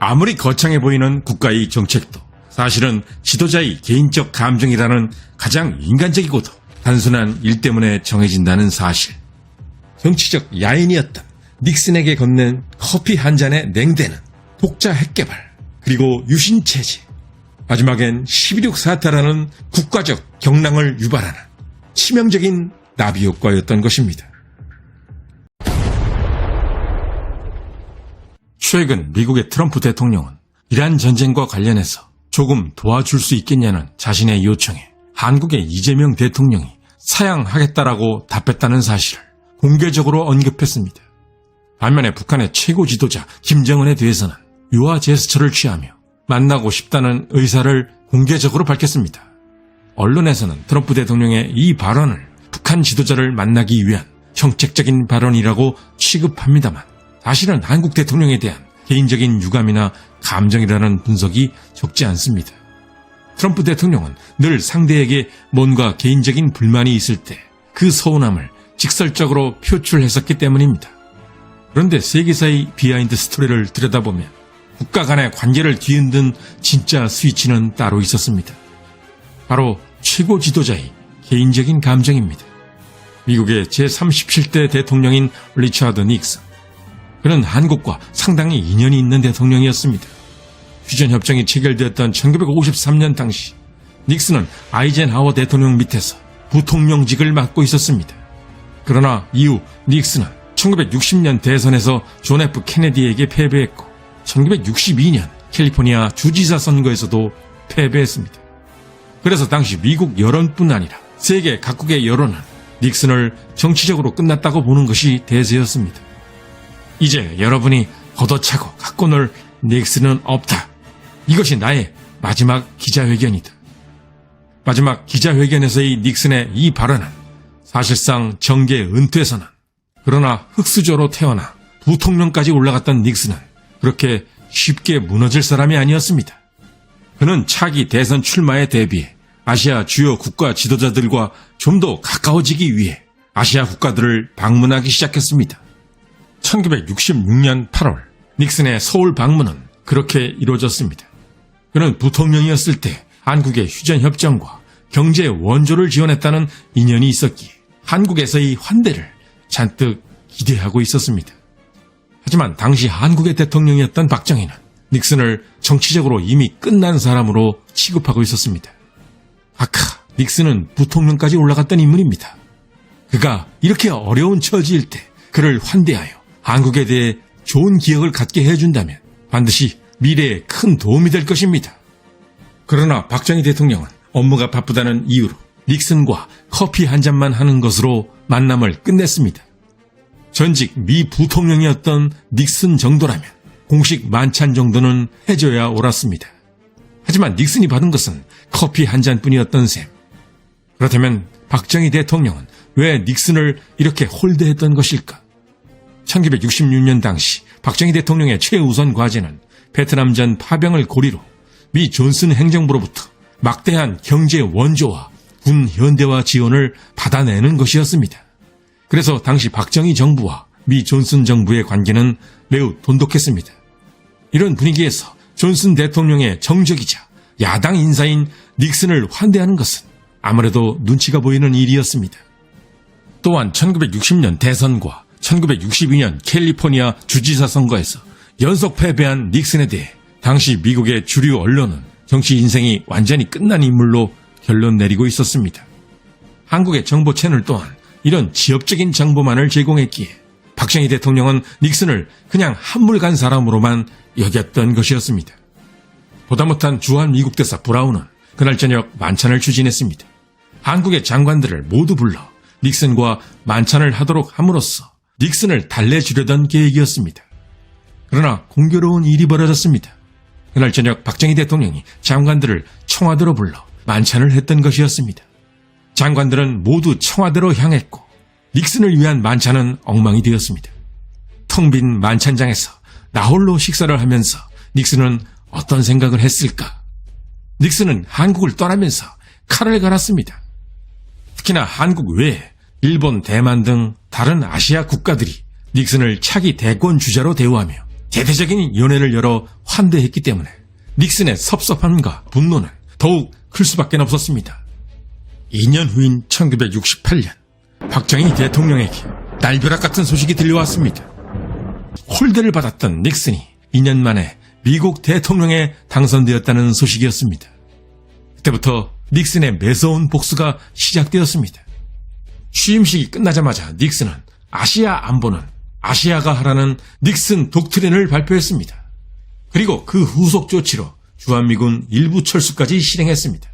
아무리 거창해 보이는 국가의 정책도 사실은 지도자의 개인적 감정이라는 가장 인간적이고도 단순한 일 때문에 정해진다는 사실. 정치적 야인이었던 닉슨에게 건넨 커피 한 잔의 냉대는 독자 핵개발, 그리고 유신체제, 마지막엔 12.6 사태라는 국가적 경랑을 유발하는 치명적인 나비 효과였던 것입니다. 최근 미국의 트럼프 대통령은 이란 전쟁과 관련해서 조금 도와줄 수 있겠냐는 자신의 요청에 한국의 이재명 대통령이 사양하겠다라고 답했다는 사실을 공개적으로 언급했습니다. 반면에 북한의 최고 지도자 김정은에 대해서는 유화 제스처를 취하며 만나고 싶다는 의사를 공개적으로 밝혔습니다. 언론에서는 트럼프 대통령의 이 발언을 북한 지도자를 만나기 위한 정책적인 발언이라고 취급합니다만 사실은 한국 대통령에 대한 개인적인 유감이나 감정이라는 분석이 적지 않습니다. 트럼프 대통령은 늘 상대에게 뭔가 개인적인 불만이 있을 때 그 서운함을 직설적으로 표출했었기 때문입니다. 그런데 세계사의 비하인드 스토리를 들여다보면 국가 간의 관계를 뒤흔든 진짜 스위치는 따로 있었습니다. 바로 최고 지도자의 개인적인 감정입니다. 미국의 제37대 대통령인 리처드 닉슨. 그는 한국과 상당히 인연이 있는 대통령이었습니다. 휴전협정이 체결되었던 1953년 당시 닉슨은 아이젠하워 대통령 밑에서 부통령직을 맡고 있었습니다. 그러나 이후 닉슨은 1960년 대선에서 존 F 케네디에게 패배했고 1962년 캘리포니아 주지사 선거에서도 패배했습니다. 그래서 당시 미국 여론뿐 아니라 세계 각국의 여론은 닉슨을 정치적으로 끝났다고 보는 것이 대세였습니다. 이제 여러분이 걷어차고 갖고 놀 닉슨은 없다. 이것이 나의 마지막 기자회견이다. 마지막 기자회견에서의 닉슨의 이 발언은 사실상 정계 은퇴 선언. 그러나 흑수저로 태어나 부통령까지 올라갔던 닉슨은 그렇게 쉽게 무너질 사람이 아니었습니다. 그는 차기 대선 출마에 대비해 아시아 주요 국가 지도자들과 좀 더 가까워지기 위해 아시아 국가들을 방문하기 시작했습니다. 1966년 8월 닉슨의 서울 방문은 그렇게 이루어졌습니다. 그는 부통령이었을 때 한국의 휴전협정과 경제 원조를 지원했다는 인연이 있었기에 한국에서의 환대를 잔뜩 기대하고 있었습니다. 하지만 당시 한국의 대통령이었던 박정희는 닉슨을 정치적으로 이미 끝난 사람으로 취급하고 있었습니다. 닉슨은 부통령까지 올라갔던 인물입니다. 그가 이렇게 어려운 처지일 때 그를 환대하여 한국에 대해 좋은 기억을 갖게 해준다면 반드시 미래에 큰 도움이 될 것입니다. 그러나 박정희 대통령은 업무가 바쁘다는 이유로 닉슨과 커피 한 잔만 하는 것으로 만남을 끝냈습니다. 전직 미 부통령이었던 닉슨 정도라면 공식 만찬 정도는 해줘야 옳았습니다. 하지만 닉슨이 받은 것은 커피 한 잔뿐이었던 셈. 그렇다면 박정희 대통령은 왜 닉슨을 이렇게 홀대했던 것일까? 1966년 당시 박정희 대통령의 최우선 과제는 베트남전 파병을 고리로 미 존슨 행정부로부터 막대한 경제 원조와 군 현대화 지원을 받아내는 것이었습니다. 그래서 당시 박정희 정부와 미 존슨 정부의 관계는 매우 돈독했습니다. 이런 분위기에서 존슨 대통령의 정적이자 야당 인사인 닉슨을 환대하는 것은 아무래도 눈치가 보이는 일이었습니다. 또한 1960년 대선과 1962년 캘리포니아 주지사 선거에서 연속 패배한 닉슨에 대해 당시 미국의 주류 언론은 정치 인생이 완전히 끝난 인물로 결론 내리고 있었습니다. 한국의 정보 채널 또한 이런 지엽적인 정보만을 제공했기에 박정희 대통령은 닉슨을 그냥 한물 간 사람으로만 여겼던 것이었습니다. 보다 못한 주한 미국 대사 브라운은 그날 저녁 만찬을 추진했습니다. 한국의 장관들을 모두 불러 닉슨과 만찬을 하도록 함으로써 닉슨을 달래주려던 계획이었습니다. 그러나 공교로운 일이 벌어졌습니다. 그날 저녁 박정희 대통령이 장관들을 청와대로 불러 만찬을 했던 것이었습니다. 장관들은 모두 청와대로 향했고 닉슨을 위한 만찬은 엉망이 되었습니다. 텅 빈 만찬장에서 나홀로 식사를 하면서 닉슨은 어떤 생각을 했을까? 닉슨은 한국을 떠나면서 칼을 갈았습니다. 특히나 한국 외에 일본, 대만 등 다른 아시아 국가들이 닉슨을 차기 대권 주자로 대우하며 대대적인 연회를 열어 환대했기 때문에 닉슨의 섭섭함과 분노는 더욱 클 수밖에 없었습니다. 2년 후인 1968년 박정희 대통령에게 날벼락 같은 소식이 들려왔습니다. 홀대를 받았던 닉슨이 2년 만에 미국 대통령에 당선되었다는 소식이었습니다. 그때부터 닉슨의 매서운 복수가 시작되었습니다. 취임식이 끝나자마자 닉슨은 아시아 안보는 아시아가 하라는 닉슨 독트린을 발표했습니다. 그리고 그 후속 조치로 주한미군 일부 철수까지 실행했습니다.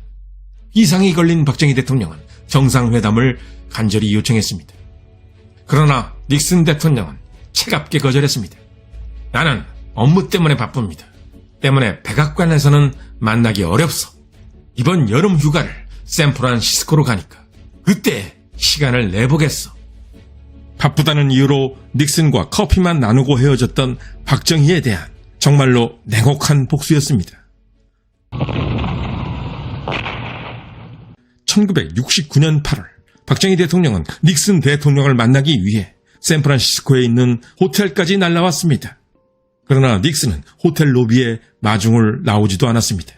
이상이 걸린 박정희 대통령은 정상회담을 간절히 요청했습니다. 그러나 닉슨 대통령은 차갑게 거절했습니다. 나는 업무 때문에 바쁩니다. 때문에 백악관에서는 만나기 어렵소. 이번 여름 휴가를 샌프란시스코로 가니까 그때 시간을 내보겠소. 바쁘다는 이유로 닉슨과 커피만 나누고 헤어졌던 박정희에 대한 정말로 냉혹한 복수였습니다. 1969년 8월 박정희 대통령은 닉슨 대통령을 만나기 위해 샌프란시스코에 있는 호텔까지 날아왔습니다. 그러나 닉슨은 호텔 로비에 마중을 나오지도 않았습니다.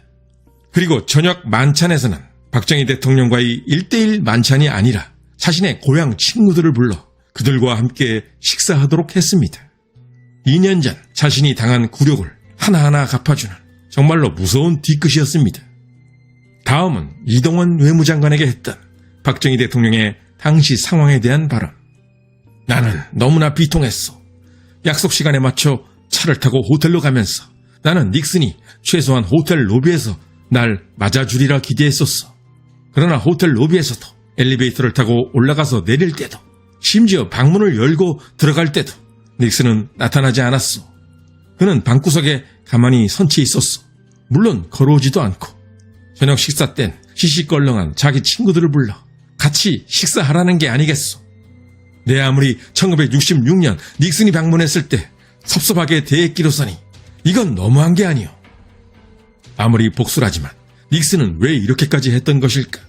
그리고 저녁 만찬에서는 박정희 대통령과의 1대1 만찬이 아니라 자신의 고향 친구들을 불러 그들과 함께 식사하도록 했습니다. 2년 전 자신이 당한 굴욕을 하나하나 갚아주는 정말로 무서운 뒤끝이었습니다. 다음은 이동원 외무장관에게 했던 박정희 대통령의 당시 상황에 대한 발언. 나는 너무나 비통했어. 약속 시간에 맞춰 차를 타고 호텔로 가면서 나는 닉슨이 최소한 호텔 로비에서 날 맞아주리라 기대했었어. 그러나 호텔 로비에서도 엘리베이터를 타고 올라가서 내릴 때도 심지어 방문을 열고 들어갈 때도 닉슨은 나타나지 않았어. 그는 방구석에 가만히 선치 있었어. 물론 걸어오지도 않고 저녁 식사 땐 시시껄렁한 자기 친구들을 불러 같이 식사하라는 게 아니겠소. 내 아무리 1966년 닉슨이 방문했을 때 섭섭하게 대했기로서니 이건 너무한 게 아니오. 아무리 복수라지만 닉슨은 왜 이렇게까지 했던 것일까?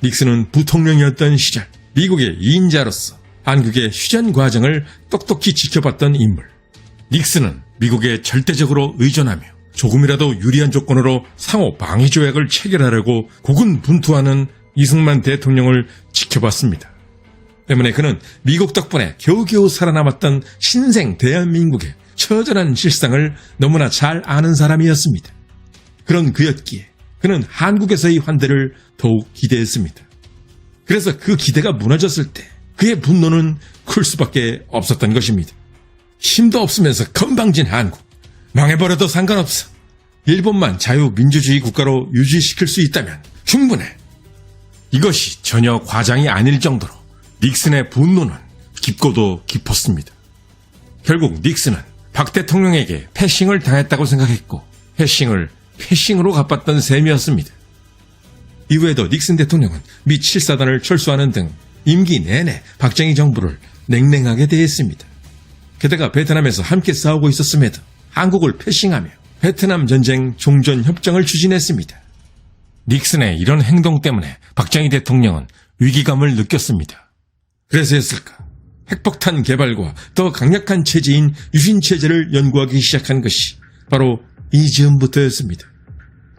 닉슨은 부통령이었던 시절 미국의 2인자로서 한국의 휴전 과정을 똑똑히 지켜봤던 인물. 닉슨은 미국에 절대적으로 의존하며 조금이라도 유리한 조건으로 상호 방위 조약을 체결하려고 고군분투하는 이승만 대통령을 지켜봤습니다. 때문에 그는 미국 덕분에 겨우겨우 살아남았던 신생 대한민국의 처절한 실상을 너무나 잘 아는 사람이었습니다. 그런 그였기에 그는 한국에서의 환대를 더욱 기대했습니다. 그래서 그 기대가 무너졌을 때 그의 분노는 클 수밖에 없었던 것입니다. 힘도 없으면서 건방진 한국. 망해버려도 상관없어. 일본만 자유민주주의 국가로 유지시킬 수 있다면 충분해. 이것이 전혀 과장이 아닐 정도로 닉슨의 분노는 깊고도 깊었습니다. 결국 닉슨은 박 대통령에게 패싱을 당했다고 생각했고 패싱으로 갚았던 셈이었습니다. 이후에도 닉슨 대통령은 미 7사단을 철수하는 등 임기 내내 박정희 정부를 냉랭하게 대했습니다. 게다가 베트남에서 함께 싸우고 있었음에도 한국을 패싱하며 베트남 전쟁 종전 협정을 추진했습니다. 닉슨의 이런 행동 때문에 박정희 대통령은 위기감을 느꼈습니다. 그래서였을까? 핵폭탄 개발과 더 강력한 체제인 유신체제를 연구하기 시작한 것이 바로 이 즈음부터였습니다.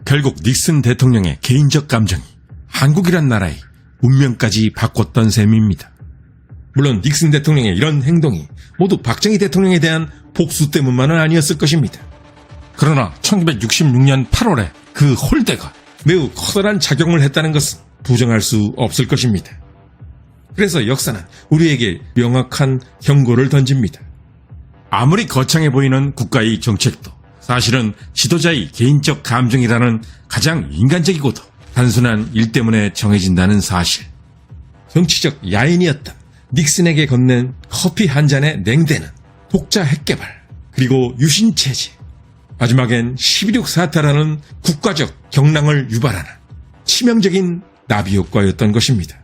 결국 닉슨 대통령의 개인적 감정이 한국이란 나라의 운명까지 바꿨던 셈입니다. 물론 닉슨 대통령의 이런 행동이 모두 박정희 대통령에 대한 복수 때문만은 아니었을 것입니다. 그러나 1966년 8월에 그 홀대가 매우 커다란 작용을 했다는 것은 부정할 수 없을 것입니다. 그래서 역사는 우리에게 명확한 경고를 던집니다. 아무리 거창해 보이는 국가의 정책도 사실은 지도자의 개인적 감정이라는 가장 인간적이고도 단순한 일 때문에 정해진다는 사실. 정치적 야인이었던 닉슨에게 건넨 커피 한 잔의 냉대는 독자 핵개발, 그리고 유신체제, 마지막엔 12.6 사태라는 국가적 경랑을 유발하는 치명적인 나비 효과였던 것입니다.